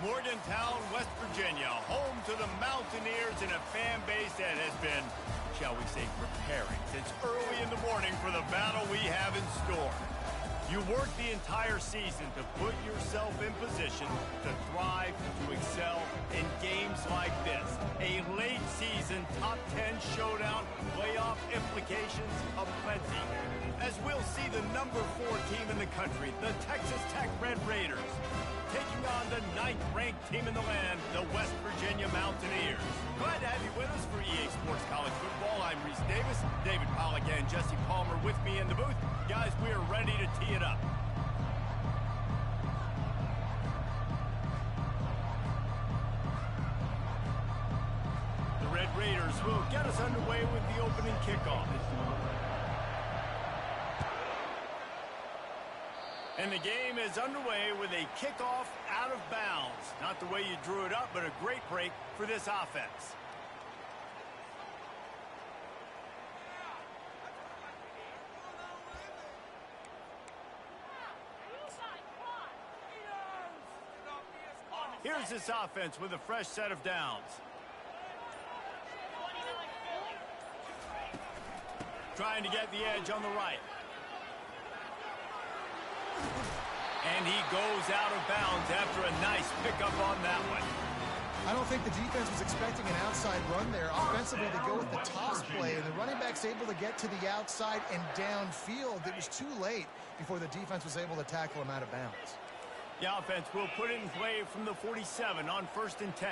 Morgantown, West Virginia, home to the Mountaineers and a fan base that has been, shall we say, preparing since early in the morning for the battle we have in store. You work the entire season to put yourself in position to thrive, to excel in games like this. A late season top 10 showdown, playoff implications aplenty. As we'll see the number 4 team in the country, the Texas Tech Red Raiders, taking on the 9th-ranked team in the land, the West Virginia Mountaineers. Glad to have you with us for EA Sports College Football. I'm Reese Davis, David Pollack and Jesse Palmer with me in the booth. Guys, we are ready to tee it up. The Red Raiders will get us underway with the opening kickoff. And the game is underway with a kickoff out of bounds. Not the way you drew it up, but a great break for this offense. Here's this offense with a fresh set of downs. Trying to get the edge on the right. And he goes out of bounds after a nice pickup on that one. I don't think the defense was expecting an outside run there. Offensively, they go with the toss play, and the running back's able to get to the outside and downfield. It was too late before the defense was able to tackle him out of bounds. The offense will put it in play from the 47 on 1st and 10.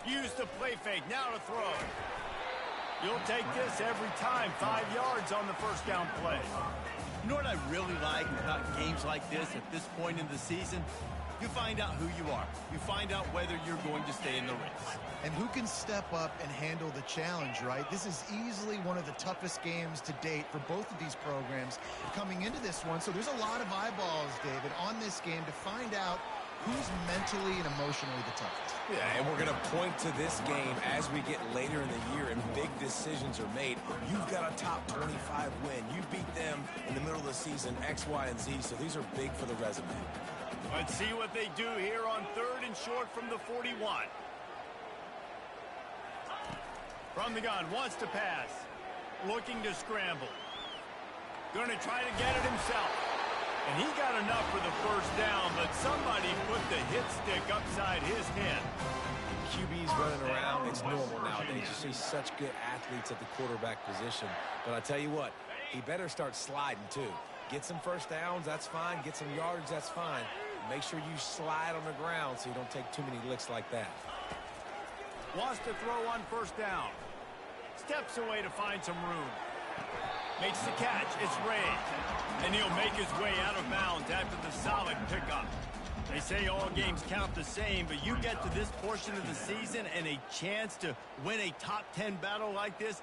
Use the play fake, now to throw. You'll take this every time. 5 yards on the first down play. You know what I really like about games like this at this point in the season? You find out who you are. You find out whether you're going to stay in the race. And who can step up and handle the challenge, right? This is easily one of the toughest games to date for both of these programs coming into this one. So there's a lot of eyeballs, David, on this game to find out who's mentally and emotionally the toughest. Yeah, and we're going to point to this game as we get later in the year and big decisions are made. You've got a top 25 win. You beat them in the middle of the season, X, Y, and Z, so these are big for the resume. Let's see what they do here on 3rd and short from the 41. From the gun, wants to pass. Looking to scramble. Going to try to get it himself. And he got enough for the first down, but somebody put the hit stick upside his head. QB's running around. It's normal nowadays. You see such good athletes at the quarterback position. But I tell you what, he better start sliding too. Get some first downs, that's fine. Get some yardage, that's fine. Make sure you slide on the ground so you don't take too many licks like that. Wants to throw on 1st down. Steps away to find some room. Makes the catch. It's raised. And he'll make his way out of bounds after the solid pickup. They say all games count the same, but you get to this portion of the season and a chance to win a top 10 battle like this.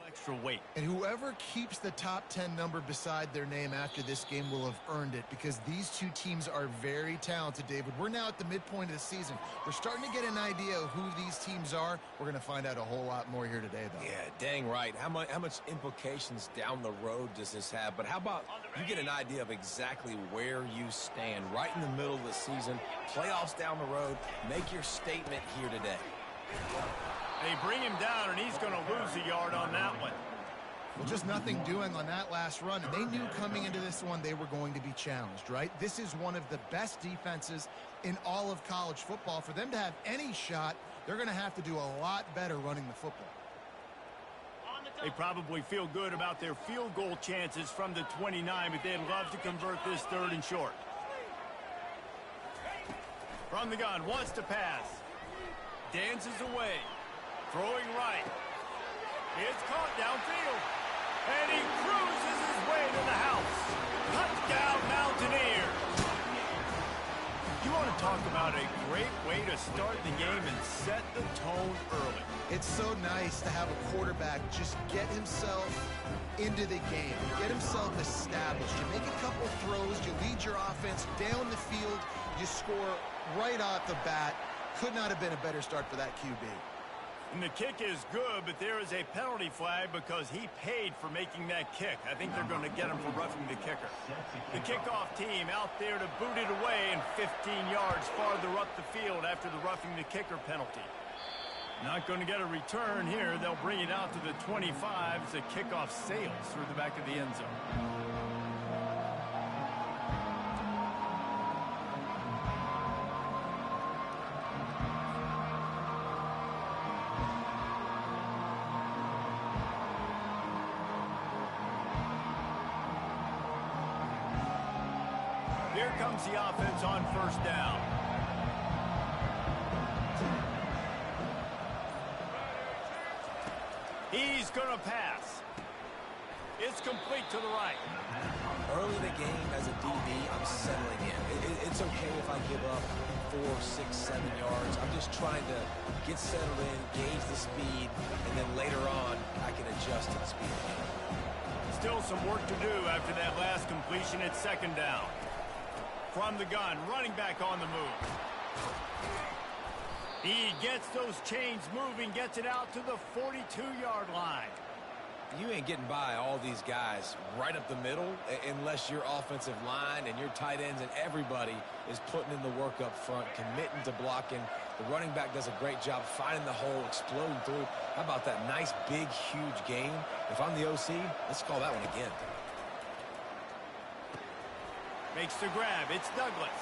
Extra weight. And whoever keeps the top 10 number beside their name after this game will have earned it, because these two teams are very talented, David. We're now at the midpoint of the season. We're starting to get an idea of who these teams are. We're going to find out a whole lot more here today, though. Yeah, dang right. How much implications down the road does this have? But how about you get an idea of exactly where you stand right in the middle of the season, playoffs down the road, make your statement here today. They bring him down, and he's going to lose a yard on that one. Well, just nothing doing on that last run. And they knew coming into this one they were going to be challenged, right? This is one of the best defenses in all of college football. For them to have any shot, they're going to have to do a lot better running the football. They probably feel good about their field goal chances from the 29, but they'd love to convert this 3rd and short. From the gun, wants to pass. Dances away. Throwing right. It's caught downfield. And he cruises his way to the house. Touchdown, Mountaineers. You want to talk about a great way to start the game and set the tone early. It's so nice to have a quarterback just get himself into the game, get himself established. You make a couple throws, you lead your offense down the field, you score right off the bat. Could not have been a better start for that QB. And the kick is good, but there is a penalty flag because he paid for making that kick. I think they're going to get him for roughing the kicker. The kickoff team out there to boot it away and 15 yards farther up the field after the roughing the kicker penalty. Not going to get a return here. They'll bring it out to the 25 as the kickoff sails through the back of the end zone. Here comes the offense on first down. He's going to pass. It's complete to the right. Early in the game, as a DB, I'm settling in. It's okay if I give up 4, 6, 7 yards. I'm just trying to get settled in, gauge the speed, and then later on, I can adjust to the speed of the game. Still some work to do after that last completion at second down. From the gun, running back on the move. He gets those chains moving, gets it out to the 42-yard line. You ain't getting by all these guys right up the middle unless your offensive line and your tight ends and everybody is putting in the work up front, committing to blocking. The running back does a great job finding the hole, exploding through. How about that nice, big, huge gain? If I'm the OC, let's call that one again. Makes the grab. It's Douglas.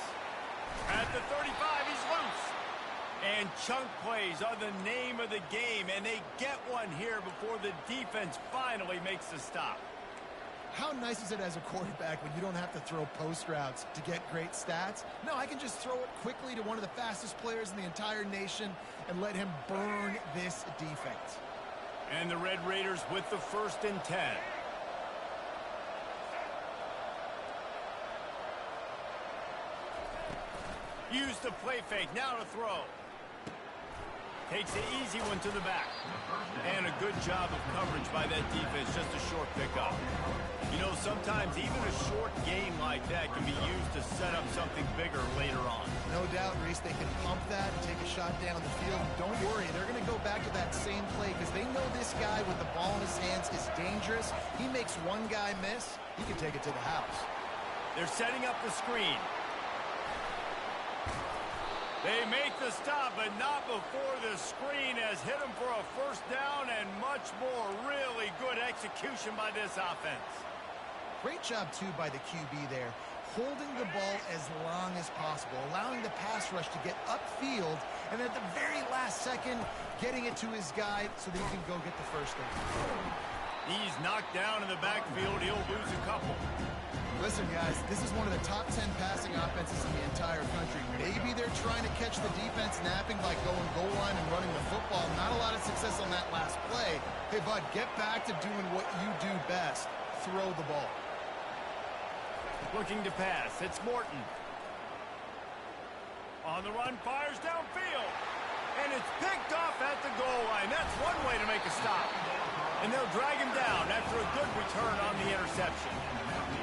At the 35, he's loose. And chunk plays are the name of the game, and they get one here before the defense finally makes the stop. How nice is it as a quarterback when you don't have to throw post routes to get great stats? No, I can just throw it quickly to one of the fastest players in the entire nation and let him burn this defense. And the Red Raiders with the 1st and 10. Use the play fake, now to throw. Takes the easy one to the back. And a good job of coverage by that defense, just a short pickup. You know, sometimes even a short gain like that can be used to set up something bigger later on. No doubt, Reese, they can pump that and take a shot down the field. Don't worry, they're going to go back to that same play because they know this guy with the ball in his hands is dangerous. He makes one guy miss, he can take it to the house. They're setting up the screen. They make the stop, but not before the screen has hit them for a 1st down and much more. Really good execution by this offense. Great job, too, by the QB there, holding the ball as long as possible, allowing the pass rush to get upfield, and at the very last second, getting it to his guy so that he can go get the 1st down. He's knocked down in the backfield. He'll lose a couple. Listen, guys, this is one of the top 10 passing offenses in the entire country. Maybe they're trying to catch the defense napping by going goal line and running the football. Not a lot of success on that last play. Hey, bud, get back to doing what you do best. Throw the ball. Looking to pass. It's Morton. On the run, fires downfield. And it's picked off at the goal line. That's one way to make a stop. And they'll drag him down after a good return on the interception.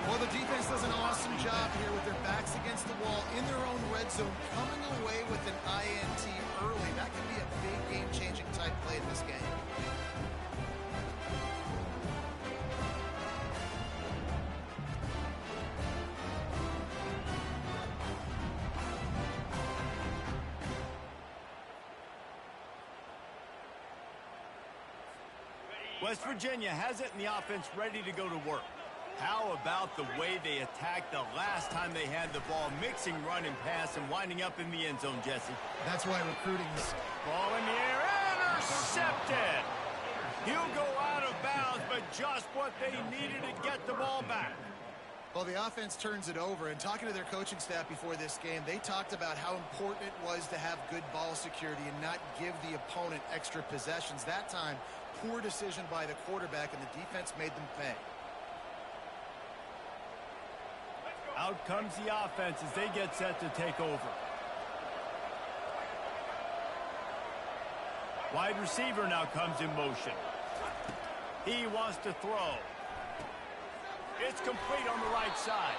Well, the defense does an awesome job here with their backs against the wall in their own red zone, coming away with an INT early. That can be a big game-changing type play in this game. West Virginia has it in the offense ready to go to work. How about the way they attacked the last time they had the ball, mixing run and pass and winding up in the end zone, Jesse? That's why recruiting is... Ball in the air, intercepted! He'll go out of bounds, but just what they needed to get the ball back. Well, the offense turns it over, and talking to their coaching staff before this game, they talked about how important it was to have good ball security and not give the opponent extra possessions. That time, poor decision by the quarterback, and the defense made them pay. Out comes the offense as they get set to take over. Wide receiver now comes in motion. He wants to throw. It's complete on the right side.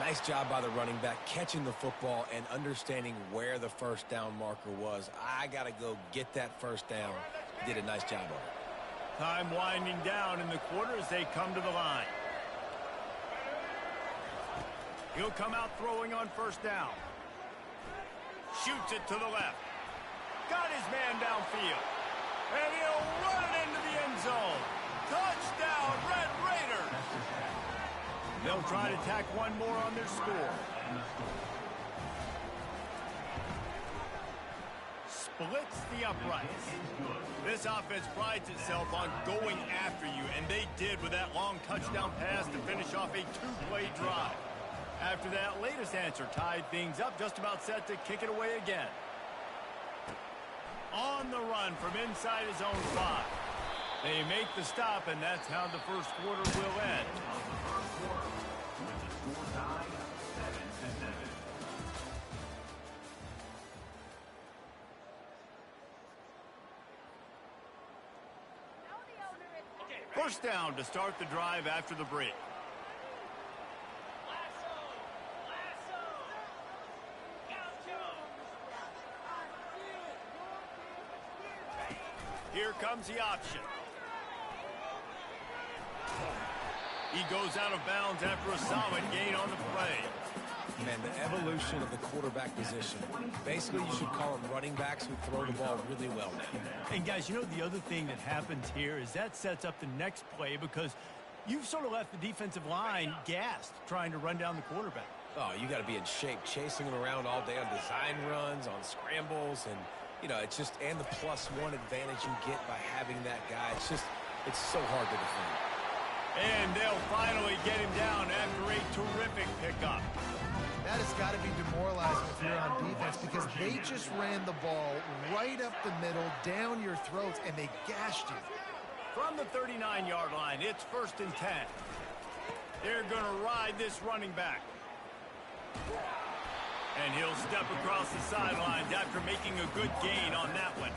Nice job by the running back, catching the football and understanding where the first down marker was. I got to go get that first down. He did a nice job of it. Time winding down in the quarter as they come to the line. He'll come out throwing on first down. Shoots it to the left. Got his man downfield. And he'll run it into the end zone. Touchdown, Red Raiders! They'll try to tack one more on their score. Splits the uprights. This offense prides itself on going after you, and they did with that long touchdown pass to finish off a two-play drive. After that latest answer tied things up, just about set to kick it away again. On the run from inside his own 5. They make the stop, and that's how the first quarter will end. First down to start the drive after the break. Here comes the option. He goes out of bounds after a solid gain on the play. Man, the evolution of the quarterback position. Basically, you should call them running backs who throw the ball really well now. And guys, you know the other thing that happens here is that sets up the next play because you've sort of left the defensive line gassed trying to run down the quarterback. Oh, you got to be in shape, chasing him around all day on design runs, on scrambles, and, you know, it's just, and the +1 advantage you get by having that guy. It's so hard to defend. And they'll finally get him down after a terrific pickup. That has got to be demoralizing if you're on defense because they just ran the ball right up the middle, down your throats, and they gashed you. From the 39-yard line, it's 1st and 10. They're going to ride this running back. And he'll step across the sidelines after making a good gain on that one.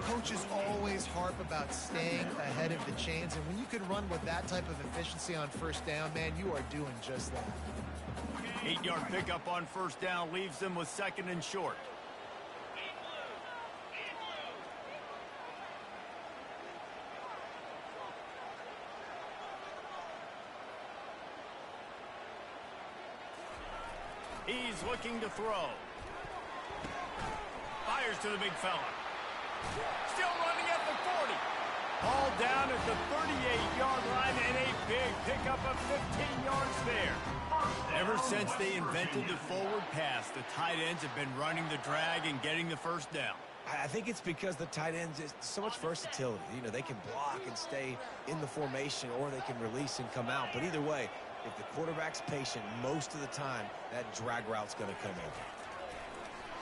Coaches always harp about staying ahead of the chains, and when you can run with that type of efficiency on first down, man, you are doing just that. 8-yard pickup on first down leaves them with 2nd and short. He's looking to throw. Fires to the big fella. Still running at the 40. Ball down at the 38-yard line and a big pickup of 15 yards there. Ever since they invented the forward pass, the tight ends have been running the drag and getting the first down. I think it's because the tight ends is so much versatility. You know, they can block and stay in the formation, or they can release and come out. But either way, if the quarterback's patient most of the time, that drag route's going to come in.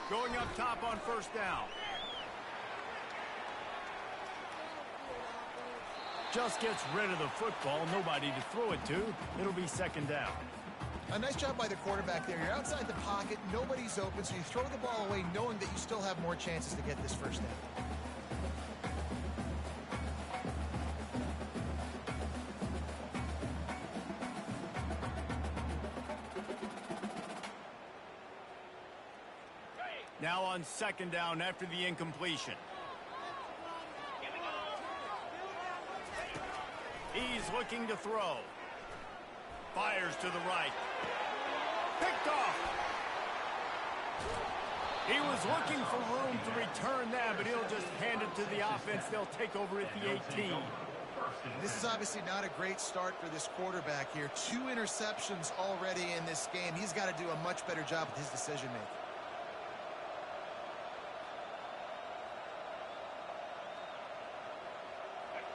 Going up top on first down. Just gets rid of the football, nobody to throw it to. It'll be 2nd down. A nice job by the quarterback there. You're outside the pocket, nobody's open, so you throw the ball away knowing that you still have more chances to get this first down. Now on 2nd down after the incompletion. He's looking to throw. Fires to the right. Picked off. He was looking for room to return that, but he'll just hand it to the offense. They'll take over at the 18. This is obviously not a great start for this quarterback here. 2 interceptions already in this game. He's got to do a much better job with his decision-making.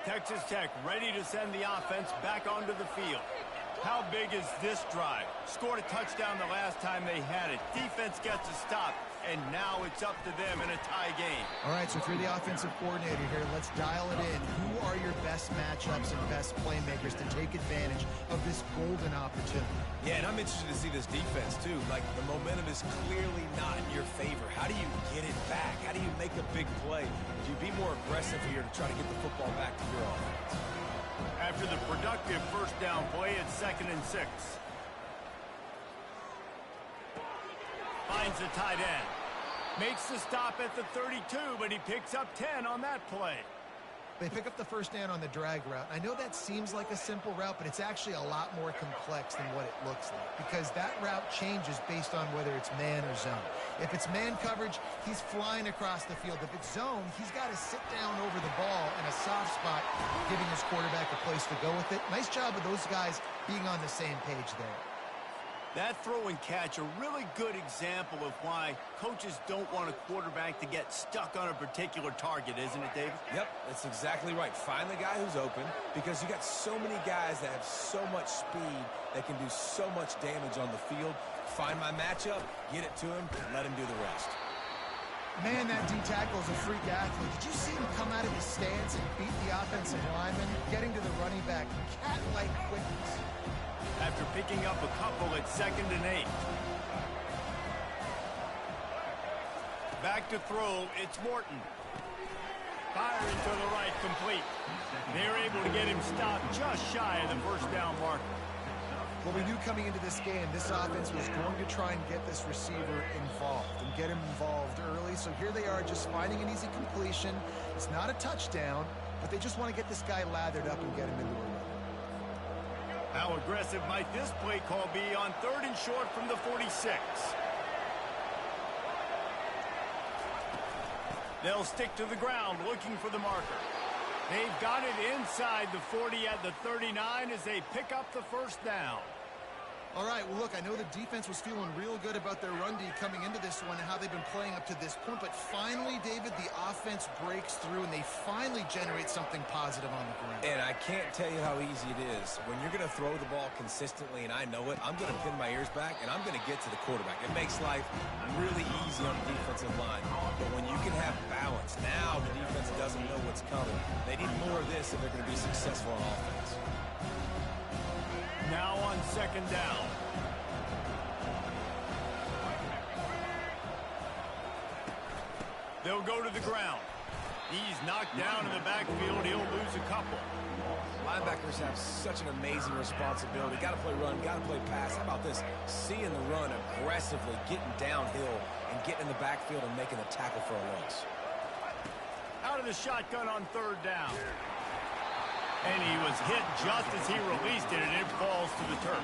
Texas Tech ready to send the offense back onto the field. How big is this drive? Scored a touchdown the last time they had it. Defense gets a stop, and now it's up to them in a tie game. All right, so if you're the offensive coordinator here, let's dial it in. Who are your best matchups and best playmakers to take advantage of this golden opportunity? Yeah, and I'm interested to see this defense, too. Like, the momentum is clearly not in your favor. How do you get it back? How do you make a big play? Do you be more aggressive here to try to get the football back to your offense? After the productive first down play, it's 2nd and 6. finds the tight end. Makes the stop at the 32, but he picks up 10 on that play. They pick up the first down on the drag route. I know that seems like a simple route, but it's actually a lot more complex than what it looks like because that route changes based on whether it's man or zone. If it's man coverage, he's flying across the field. If it's zone, he's got to sit down over the ball in a soft spot, giving his quarterback a place to go with it. Nice job of those guys being on the same page there. That throw and catch, a really good example of why coaches don't want a quarterback to get stuck on a particular target, isn't it, David? Yep, that's exactly right. Find the guy who's open because you got so many guys that have so much speed that can do so much damage on the field. Find my matchup, get it to him, and let him do the rest. Man, that D-tackle is a freak athlete. Did you see him come out of his stance and beat the offensive lineman, getting to the running back? Cat-like quickness. After picking up a couple at 2nd and 8. Back to throw, it's Morton. Firing to the right, complete. They're able to get him stopped just shy of the first down marker. Well, we knew coming into this game, this offense was going to try and get this receiver involved and get him involved early. So here they are just finding an easy completion. It's not a touchdown, but they just want to get this guy lathered up and get him into a run. How aggressive might this play call be on 3rd and short from the 46? They'll stick to the ground looking for the marker. They've got it inside the 40 at the 39 as they pick up the first down. All right, well, look, I know the defense was feeling real good about their run D coming into this one and how they've been playing up to this point, but finally, David, the offense breaks through and they finally generate something positive on the ground. And I can't tell you how easy it is. When you're going to throw the ball consistently, and I know it, I'm going to pin my ears back, and I'm going to get to the quarterback. It makes life really easy on the defensive line. But when you can have balance, now the defense doesn't know what's coming. They need more of this if they're going to be successful on offense. Now on 2nd down. They'll go to the ground. He's knocked down in the backfield. He'll lose a couple. Linebackers have such an amazing responsibility. Got to play run, got to play pass. How about this? Seeing the run aggressively, getting downhill, and getting in the backfield and making a tackle for a loss. Out of the shotgun on 3rd down. And he was hit just as he released it, and it falls to the turf.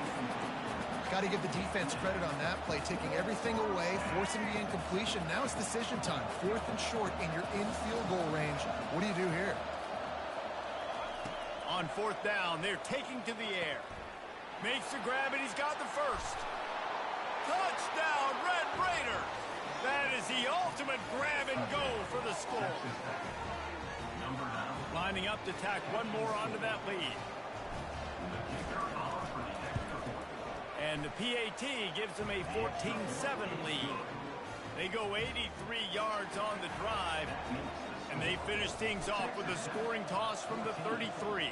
Got to give the defense credit on that play, taking everything away, forcing the incompletion. Now it's decision time. 4th and short, and you're in field goal range. What do you do here? On 4th down, they're taking to the air. Makes the grab, and he's got the first. Touchdown, Red Raiders! That is the ultimate grab and go for the score. Lining up to tack one more onto that lead. And the PAT gives them a 14-7 lead. They go 83 yards on the drive, and they finish things off with a scoring toss from the 33.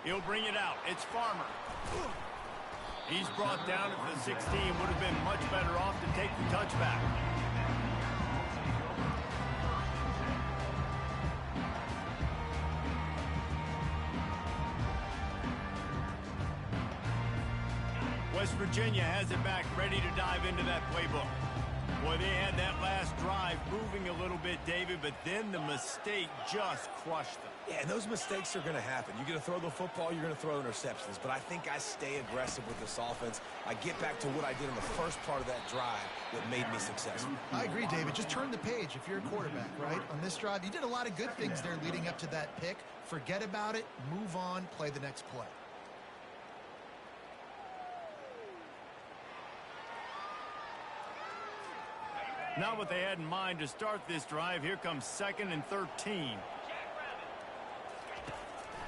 He'll bring it out. It's Farmer. He's brought down at the 16. Would have been much better off to take the touchback. West Virginia has it back, ready to dive into that playbook. Boy, they had that last drive moving a little bit, David, but then the mistake just crushed them. Yeah, and those mistakes are going to happen. You're going to throw the football, you're going to throw interceptions. But I think I stay aggressive with this offense. I get back to what I did in the first part of that drive that made me successful. I agree, David. Just turn the page if you're a quarterback, right? On this drive, you did a lot of good things there leading up to that pick. Forget about it, move on, play the next play. Not what they had in mind to start this drive. Here comes 2nd and 13.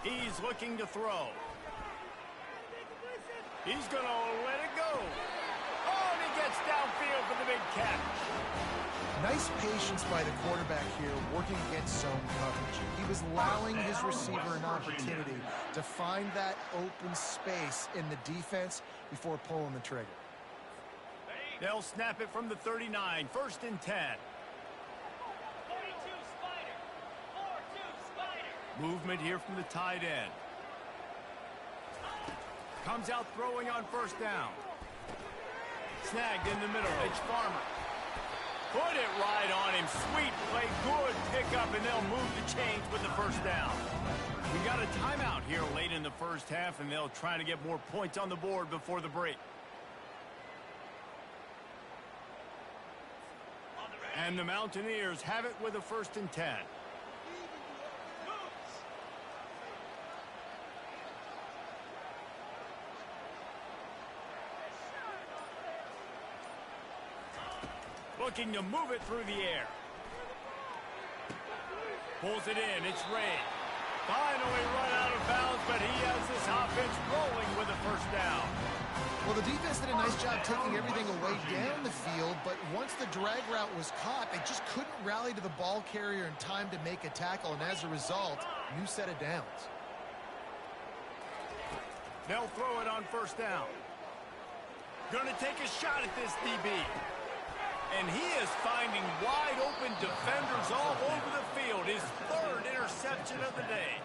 He's looking to throw. He's going to let it go. Oh, and he gets downfield for the big catch. Nice patience by the quarterback here, working against zone coverage. He was allowing his receiver an opportunity to find that open space in the defense before pulling the trigger. They'll snap it from the 39, 1st and 10. 42 Spider. 4-2 Spider. Movement here from the tight end. Comes out throwing on first down. Snagged in the middle. It's Farmer. Put it right on him. Sweet play. Good pickup, and they'll move the chains with the first down. We got a timeout here late in the first half, and they'll try to get more points on the board before the break. And the Mountaineers have it with a 1st and 10. Looking to move it through the air. Pulls it in. It's Ray. Finally run out of bounds, but he has this offense rolling with a first down. Well, the defense did a nice job taking everything away down the field, but once the drag route was caught, they just couldn't rally to the ball carrier in time to make a tackle, and as a result, new set of downs. They'll throw it on first down. Going to take a shot at this DB. And he is finding wide open defenders all over the field. His 3rd interception of the day.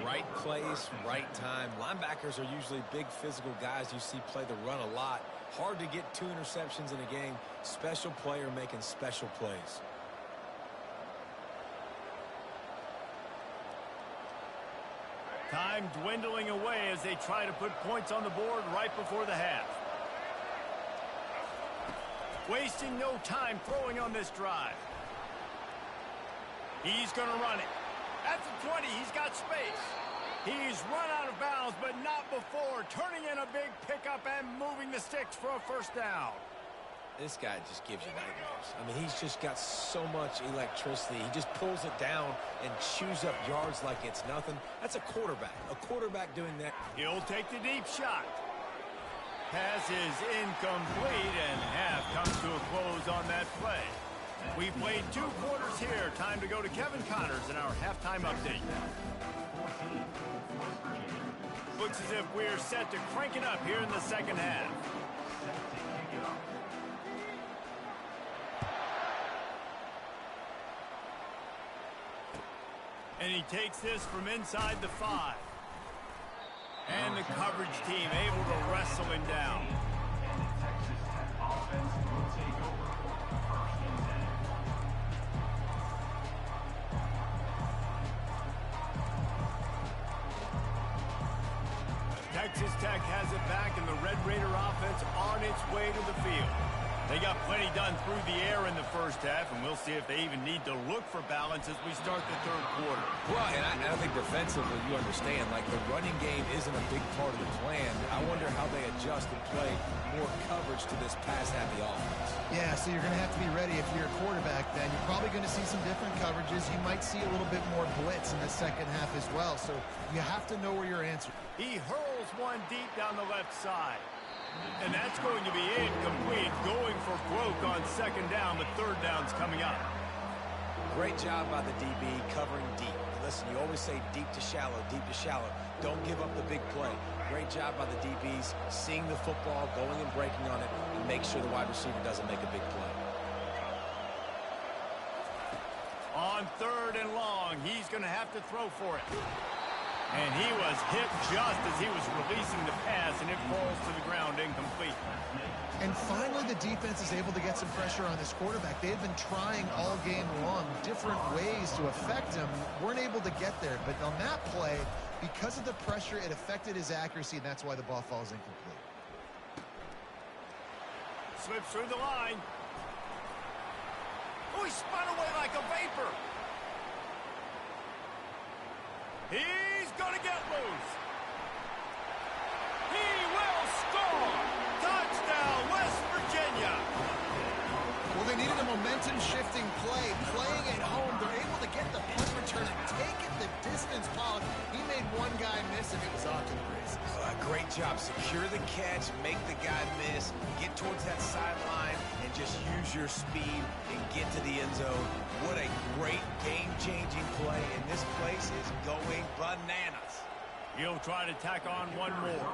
Right place, right time. Linebackers are usually big physical guys you see play the run a lot. Hard to get 2 interceptions in a game. Special player making special plays. Time dwindling away as they try to put points on the board right before the half. Wasting no time throwing on this drive. He's going to run it. At the 20, he's got space. He's run out of bounds, but not before. Turning in a big pickup and moving the sticks for a first down. This guy just gives you nightmares. I mean, he's just got so much electricity. He just pulls it down and chews up yards like it's nothing. That's a quarterback. A quarterback doing that. He'll take the deep shot. Pass is incomplete, and half comes to a close on that play. We've played 2 quarters here. Time to go to Kevin Connors in our halftime update. Looks as if we're set to crank it up here in the second half. And he takes this from inside the 5. And the coverage team able to wrestle him down. Texas Tech has it back, and the Red Raider offense on its way to the field. They got plenty done through the air in the first half, and we'll see if they even need to look for balance as we start the 3rd quarter. Well, and I think defensively, you understand, like the running game isn't a big part of the plan. I wonder how they adjust and play more coverage to this pass-happy offense. Yeah, so you're going to have to be ready if you're a quarterback then. You're probably going to see some different coverages. You might see a little bit more blitz in the second half as well, so you have to know where your answer is. He hurls one deep down the left side. And that's going to be incomplete. Going for broke on 2nd down, but 3rd down's coming up. Great job by the DB covering deep. Listen, you always say deep to shallow, deep to shallow. Don't give up the big play. Great job by the DBs, seeing the football, going and breaking on it, and make sure the wide receiver doesn't make a big play. On 3rd and long, he's going to have to throw for it. And he was hit just as he was releasing the pass, and it falls to the ground incomplete. And finally, the defense is able to get some pressure on this quarterback. They had been trying all game long different ways to affect him. Weren't able to get there. But on that play, because of the pressure, it affected his accuracy, and that's why the ball falls incomplete. Slips through the line. Oh, he spun away like a vapor. He's going to get loose. He will score. Touchdown, West Virginia. Well, they needed a momentum-shifting play. Playing at home, they're able to get the punt return and take it the distance. Paul, he made one guy miss, and it was off to the races. Great job. Secure the catch, make the guy miss, get towards that sideline, and just use your speed and get to the end zone. What a great game-changing play, and this place is going bananas. He'll try to tack on one more.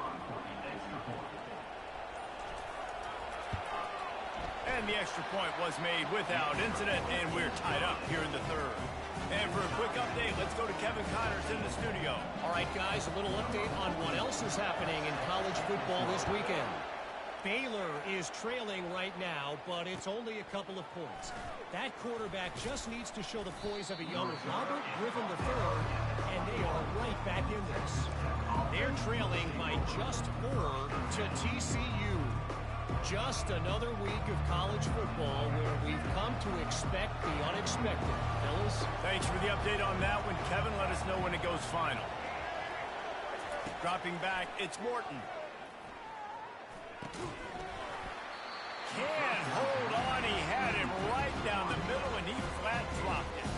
And the extra point was made without incident, and we're tied up here in the 3rd. And for a quick update, let's go to Kevin Connors in the studio. All right, guys, a little update on what else is happening in college football this weekend. Baylor is trailing right now, but it's only a couple of points. That quarterback just needs to show the poise of a young Robert Griffin III, and they are right back in this. They're trailing by just 4 to TCU. Just another week of college football where we've come to expect the unexpected. Fellas? Thanks for the update on that one, Kevin. Let us know when it goes final. Dropping back, it's Morton. Can't hold on. He had him right down the middle, and he flat dropped it.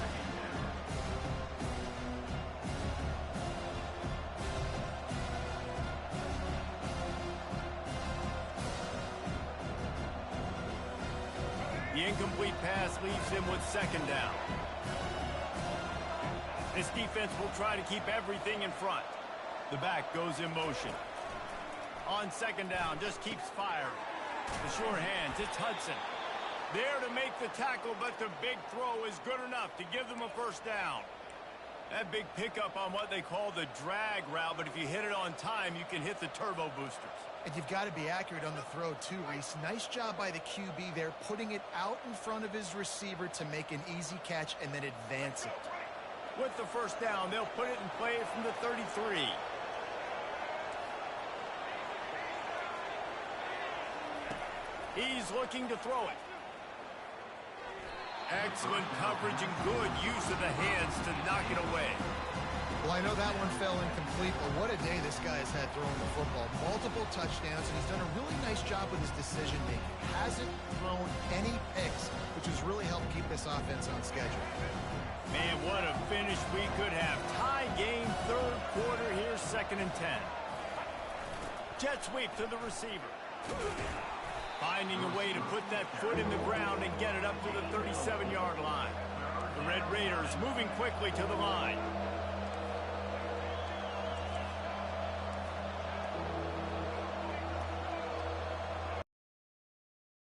The incomplete pass leaves him with second down. This defense will try to keep everything in front. The back goes in motion. On second down, just keeps firing. The sure hands, it's Hudson. There to make the tackle, but the big throw is good enough to give them a first down. That big pickup on what they call the drag route, but if you hit it on time, you can hit the turbo boosters. And you've got to be accurate on the throw, too, Reese. Nice job by the QB there, putting it out in front of his receiver to make an easy catch and then advance it. With the first down, they'll put it in play from the 33. He's looking to throw it. Excellent coverage and good use of the hands to knock it away. Well, I know that one fell incomplete, but what a day this guy has had throwing the football. Multiple touchdowns, and he's done a really nice job with his decision-making. Hasn't thrown any picks, which has really helped keep this offense on schedule. Man, what a finish we could have. Tie game, third quarter here, 2nd and 10. Jet sweep to the receiver. Finding a way to put that foot in the ground and get it up to the 37-yard line. The Red Raiders moving quickly to the line.